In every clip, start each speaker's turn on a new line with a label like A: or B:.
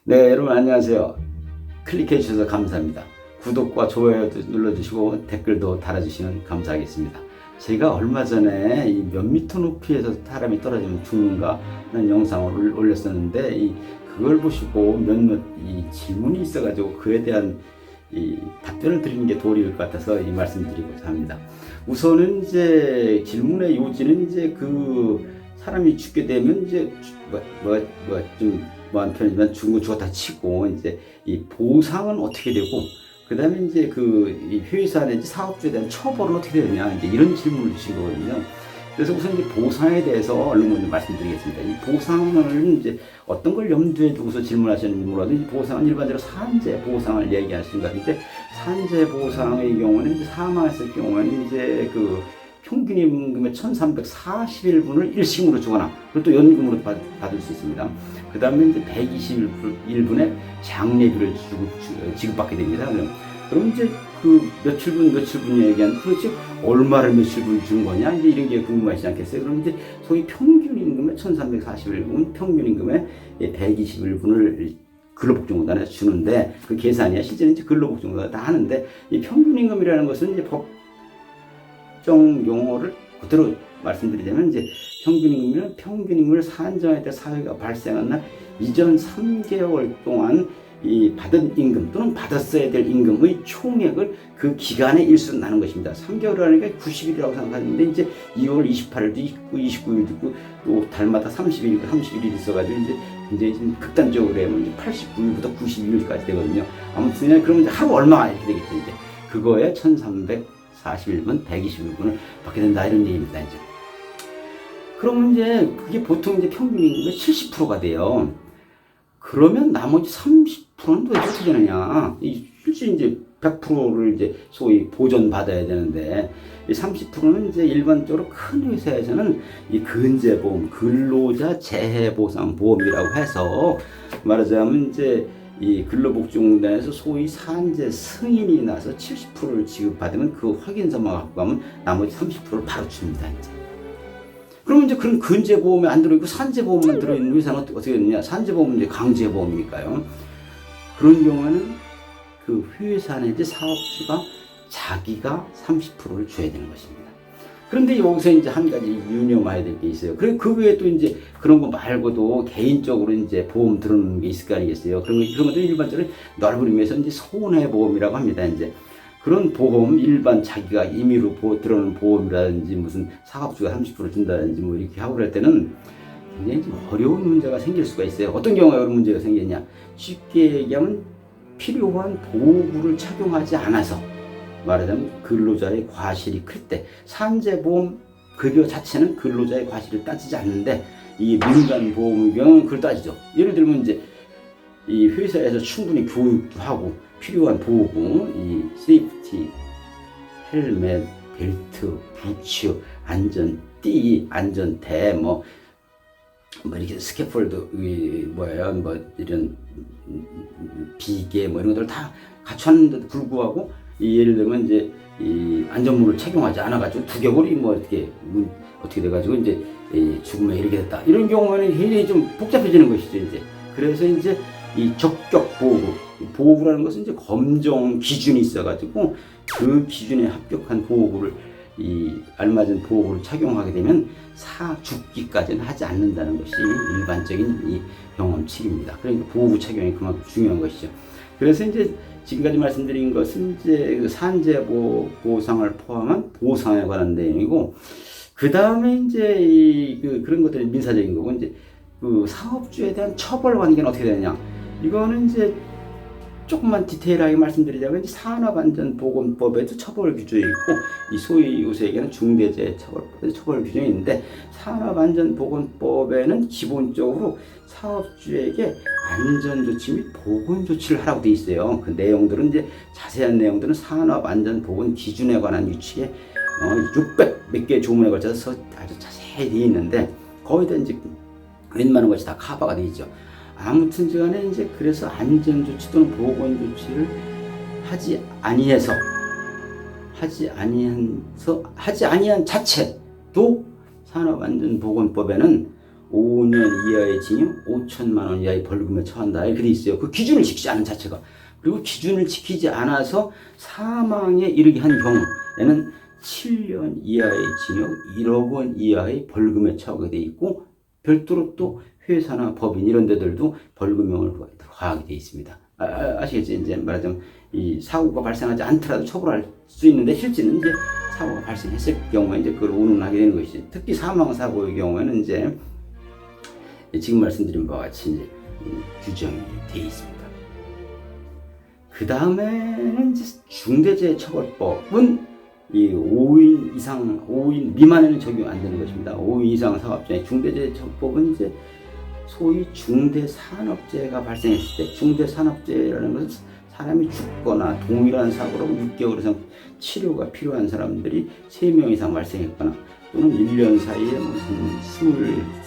A: 네, 여러분 안녕하세요. 클릭해 주셔서 감사합니다. 구독과 좋아요도 눌러주시고 댓글도 달아주시면 감사하겠습니다. 제가 얼마 전에 이 몇 미터 높이에서 사람이 떨어지면 죽는가 하는 영상을 올렸었는데 그걸 보시고 몇몇 질문이 있어가지고 그에 대한 답변을 드리는 게 도리일 것 같아서 이 말씀드리고자 합니다. 우선은 이제 질문의 요지는 이제 그 사람이 죽게 되면 이제 좀 뭐한 편이지만 죽었다 치고 이제 이 보상은 어떻게 되고 그 다음에 이제 이 회사 내지 사업주에 대한 처벌은 어떻게 되느냐 이제 이런 질문을 주신 거거든요. 그래서 우선 이제 보상에 대해서 얼른 먼저 말씀드리겠습니다. 이 보상을 이제 어떤 걸 염두에 두고서 질문하시는지 몰라도 이 보상은 일반적으로 산재 보상을 얘기하시는 것 같은데, 산재 보상의 경우는 이제 사망했을 경우에는 이제 그 평균 임금의 1341분을 일시금으로 주거나 그리고 또 연금으로 받을 수 있습니다. 그 다음에 이제 121분의 장례비를 지급받게 됩니다. 그럼 이제 그 며칠분 얘기한 그렇지 얼마를 며칠분 준 거냐 이제 이런 게 궁금하시지 않겠어요? 그럼 이제 소위 평균 임금의 1341분, 평균 임금의 121분을 근로복지공단에서 주는데 그 계산이야. 실제는 이제 근로복지공단이 다 하는데 이 평균 임금이라는 것은 이제 법정 용어를 그대로 말씀드리자면 이제 평균임금은 평균임금을 산정할 때 사회가 발생한 날 이전 3개월 동안 이 받은 임금 또는 받았어야 될 임금의 총액을 그 기간의 일수로 나눈 것입니다. 3개월이라니까 90일이라고 생각하는데 이제 2월 28일도 있고 29일도 있고 또 달마다 30일이고 31일이 있어가지고 이제 굉장히 좀 극단적으로 하면 이제 89일부터 92일까지 되거든요. 아무튼 그러면 이제 하루 얼마 이렇게 되겠죠. 이제 그거에 1341분, 121분을 받게 된다 이런 얘기입니다. 이제. 그러면 이제 그게 보통 이제 평균 임금의 70%가 돼요. 그러면 나머지 30%는 왜 어떻게 되느냐? 실제 이제 100%를 이제 소위 보전받아야 되는데, 이 30%는 이제 일반적으로 큰 회사에서는 이 근제보험, 근로자 재해보상보험이라고 해서 말하자면 이제 이 근로복지공단에서 소위 산재 승인이 나서 70%를 지급받으면 그 확인서만 갖고 가면 나머지 30%를 바로 줍니다. 이제. 그러면 이제 그런 근제보험에 안 들어있고 산재보험만 들어있는 회사는 어떻게 되느냐? 산재보험은 이제 강제보험이니까요. 그런 경우에는 그 회사 내지 사업주가 자기가 30%를 줘야 되는 것입니다. 그런데 여기서 이제 한 가지 유념해야 될 게 있어요. 그 외에 또 이제 그런 거 말고도 개인적으로 이제 보험 들어오는 게 있을 거 아니겠어요? 그런 것들 일반적으로 넓은 의미에서 이제 손해보험이라고 합니다. 이제. 그런 보험, 일반 자기가 임의로 들어오는 보험이라든지 무슨 사업주가 30% 준다든지 뭐 이렇게 하고 그럴 때는 굉장히 좀 어려운 문제가 생길 수가 있어요. 어떤 경우에 이런 문제가 생기냐? 쉽게 얘기하면 필요한 보호구를 착용하지 않아서 말하자면 근로자의 과실이 클 때 산재보험 급여 자체는 근로자의 과실을 따지지 않는데 이 민간보험의 경우는 그걸 따지죠. 예를 들면 이제 이 회사에서 충분히 교육도 하고 필요한 보호구, 이 세이프티, 헬멧, 벨트, 부츠, 안전띠, 안전대, 뭐 이렇게 스캐폴드, 이런 비계, 이런 것들 다 갖췄는데도 불구하고, 예를 들면 이제 이 안전모를 착용하지 않아가지고 두개골이 어떻게 돼가지고 이제 죽음에 이르게 됐다. 이런 경우에는 굉장히 좀 복잡해지는 것이죠, 이제. 그래서 이제 이 적격 보호구라는 것은 이제 검정 기준이 있어가지고 그 기준에 합격한 보호구를 알맞은 보호구를 착용하게 되면 죽기까지는 하지 않는다는 것이 일반적인 이 경험칙입니다. 그러니까 보호구 착용이 그만큼 중요한 것이죠. 그래서 이제 지금까지 말씀드린 것은 이제 그 산재 보상을 포함한 보상에 관한 내용이고, 그 다음에 이제 그런 것들이 민사적인 거고, 이제 그 사업주에 대한 처벌 관계는 어떻게 되느냐? 이거는 이제 조금만 디테일하게 말씀드리자면 산업안전보건법에도 처벌 규정이 있고, 이 소위 요새 얘기하는 중대재해처벌법에도 처벌 규정이 있는데, 산업안전보건법에는 기본적으로 사업주에게 안전조치 및 보건조치를 하라고 되어 있어요. 그 내용들은 이제 자세한 내용들은 산업안전보건 기준에 관한 규칙에 600 몇 개 조문에 걸쳐서 아주 자세히 되어 있는데 거의 다 이제 웬만한 것이 다 커버가 되어 있죠. 아무튼 간에 이제 그래서 안전조치 또는 보건조치를 하지 아니한 자체도 산업안전보건법에는 5년 이하의 징역, 5천만 원 이하의 벌금에 처한다. 이렇게 돼 있어요. 그 기준을 지키지 않은 자체가. 그리고 기준을 지키지 않아서 사망에 이르게 한 경우에는 7년 이하의 징역, 1억 원 이하의 벌금에 처하게 돼 있고, 별도로 또 회사나 법인 이런 데들도 벌금형을 가하게 돼 있습니다. 아시겠죠? 이제 말하자면 이 사고가 발생하지 않더라도 처벌할 수 있는데, 실제는 이제 사고가 발생했을 경우에 이제 그걸 운운하게 되는 것이죠. 특히 사망 사고의 경우에는 이제 지금 말씀드린 바와 같이 이제 규정이 되어 있습니다. 그 다음에는 이제 중대재해처벌법은 이 5인 미만에는 적용 안 되는 것입니다. 5인 이상 사업자의 중대재해처벌법은 이제 소위 중대산업재해가 발생했을 때, 중대산업재해라는 것은 사람이 죽거나 동일한 사고로 6개월 이상 치료가 필요한 사람들이 3명 이상 발생했거나, 또는 1년 사이에 무슨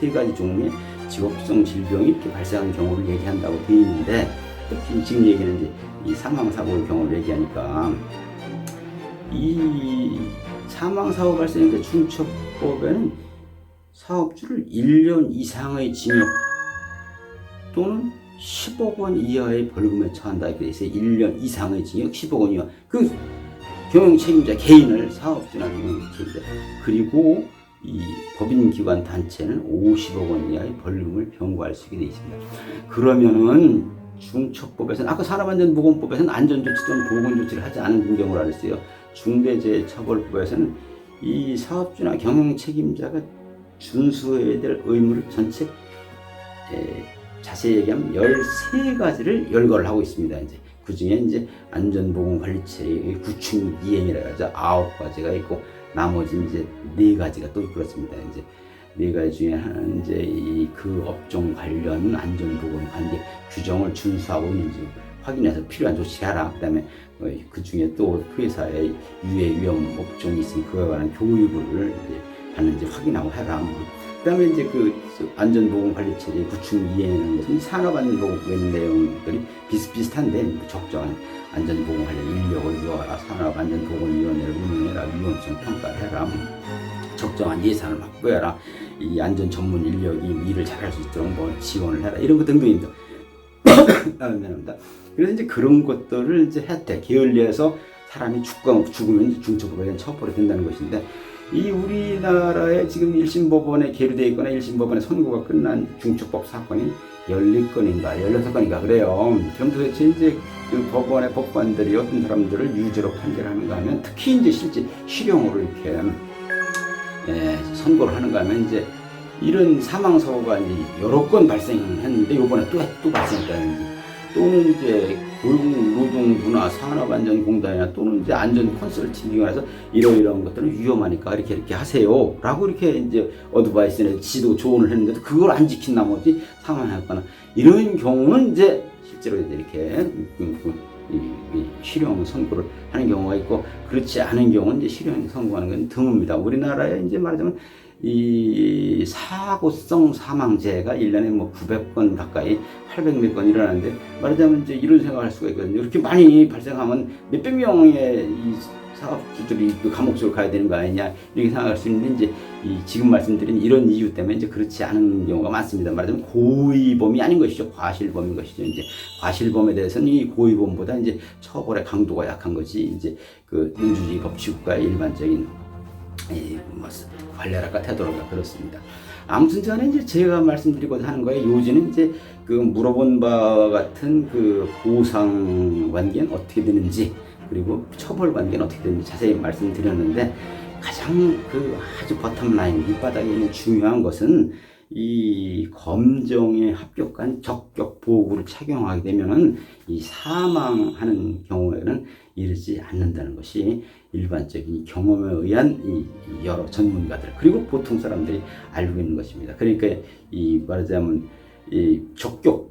A: 23가지 종류의 직업성 질병이 이렇게 발생한 경우를 얘기한다고 되어 있는데, 특히 지금 얘기는 이제 이 사망사고의 경우를 얘기하니까, 이 사망사고 발생의 중처법에는 사업주를 1년 이상의 징역 또는 10억 원 이하의 벌금에 처한다. 그래서 1년 이상의 징역, 10억 원 이하. 그 경영 책임자 개인을 사업주나 경영 책임자, 그리고 이 법인기관 단체는 50억 원 이하의 벌금을 병고할 수 있게 되어 있습니다. 그러면은 중처법에서는, 아까 산업안전보건법에서는 안전조치 또는 보건조치를 하지 않은 경우를 알았어요. 중대재해처벌법에서는 이 사업주나 경영 책임자가 준수해야 될 의무를 전체 자세히 얘기하면 13가지를 열거를 하고 있습니다. 이제 그 중에 이제 안전보건관리체의 구축 이행이라고 하죠. 9가지가 있고, 나머지 이제 4가지가 또 그렇습니다. 이제 4가지 중에 하나는 이제 그 업종 관련 안전보건 관계 규정을 준수하고 있는지 확인해서 필요한 조치하라. 그다음에 그 중에 또 회사의 유해 위험 업종이 있으면 그에 관한 교육을 이제 하는지 확인하고 해라. 그다음에 이제 그 안전보건관리체제 구축 이행하는 것은 산업안전보건법의 내용들이 비슷비슷한데, 적정한 안전보건 관련 인력을 유어하라, 산업안전보건위원회를 운영해라, 위험성 평가를 해라, 적정한 예산을 확보해라, 이 안전 전문 인력이 일을 잘할 수 있도록 뭐 지원을 해라, 이런 것 등등입니다. 그래서 이제 그런 것들을 이제 혜택, 게을리해서 사람이 죽으면 중처벌에 처벌이 된다는 것인데, 이 우리나라에 지금 1심 법원에 계류되어 있거나 1심 법원에 선고가 끝난 중처법 사건이 14건인가 16건인가 그래요. 그럼 도대체 이제 그 법원의 법관들이 어떤 사람들을 유죄로 판결하는가 하면, 특히 이제 실제 실형으로 이렇게 선고를 하는가 하면, 이제 이런 사망사고가 이제 여러 건 발생했는데 이번에 또 발생했다든지, 또는 이제 고용노동부나 산업안전공단이나 또는 이제 안전 컨설팅을 해서 이러이러한 것들은 위험하니까 이렇게 하세요 라고 이렇게 이제 어드바이스나 지도 조언을 했는데도 그걸 안 지킨 나머지 사망했거나, 이런 경우는 이제 실제로 이렇게 실형 선고를 하는 경우가 있고, 그렇지 않은 경우는 이제 실형 선고하는 건 드뭅니다. 우리나라에 이제 말하자면 이 사고성 사망재해가 1년에 뭐 900건 가까이 800몇 건 일어나는데, 말하자면 이제 이런 생각을 할 수가 있거든요. 이렇게 많이 발생하면 몇백 명의 이 사업주들이 그 감옥 속으로 가야 되는 거 아니냐, 이렇게 생각할 수 있는데, 이제 지금 말씀드린 이런 이유 때문에 이제 그렇지 않은 경우가 많습니다. 말하자면 고의범이 아닌 것이죠. 과실범인 것이죠. 이제 과실범에 대해서는 이 고의범보다 이제 처벌의 강도가 약한 것이 이제 그 민주주의 법치국가의 일반적인 뭐 관례랄까 태도랄까 그렇습니다. 아무튼 저는 이제 제가 말씀드리고자 하는 거에, 요지는 이제 그 물어본 바와 같은 그 보상 관계는 어떻게 되는지, 그리고 처벌 관계는 어떻게 되는지 자세히 말씀드렸는데, 가장 그 아주 버텀라인 밑바닥에 있는 중요한 것은 이 검정에 합격한 적격 보호구를 착용하게 되면은 이 사망하는 경우에는 이르지 않는다는 것이 일반적인 경험에 의한 이 여러 전문가들, 그리고 보통 사람들이 알고 있는 것입니다. 그러니까 이 말하자면 이 적격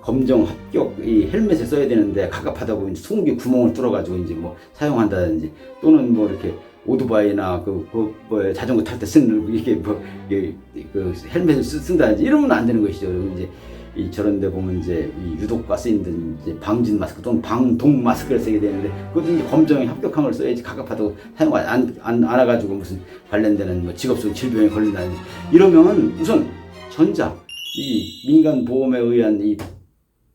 A: 검정 합격 이 헬멧을 써야 되는데 갑갑하다고 이제 20개 구멍을 뚫어가지고 이제 뭐 사용한다든지, 또는 뭐 이렇게 오토바이나 뭐 자전거 탈 때 쓰는 이렇게 그 헬멧을 쓴다든지 이러면 안 되는 것이죠. 그리고 이제 저런 데 보면 이제 이 유독과 쓰이는 이제 방진 마스크 또는 방독 마스크를 쓰게 되는데, 그것도 이제 검정에 합격한 걸 써야지 갑갑하다고 사용 안 해가지고 무슨 관련되는 뭐 직업성 질병에 걸린다든지 이러면 우선 전자 이 민간 보험에 의한 이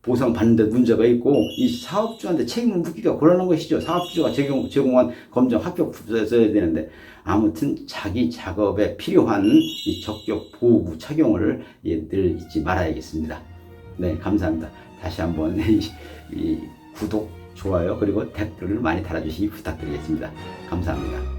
A: 보상 받는데 문제가 있고 이 사업주한테 책임을 묻기가 곤란한 것이죠. 사업주가 제공한 검정 합격서야 되는데 아무튼 자기 작업에 필요한 이 적격 보호구 착용을 늘 잊지 말아야겠습니다. 네, 감사합니다. 다시 한번 이 구독, 좋아요 그리고 댓글을 많이 달아주시기 부탁드리겠습니다. 감사합니다.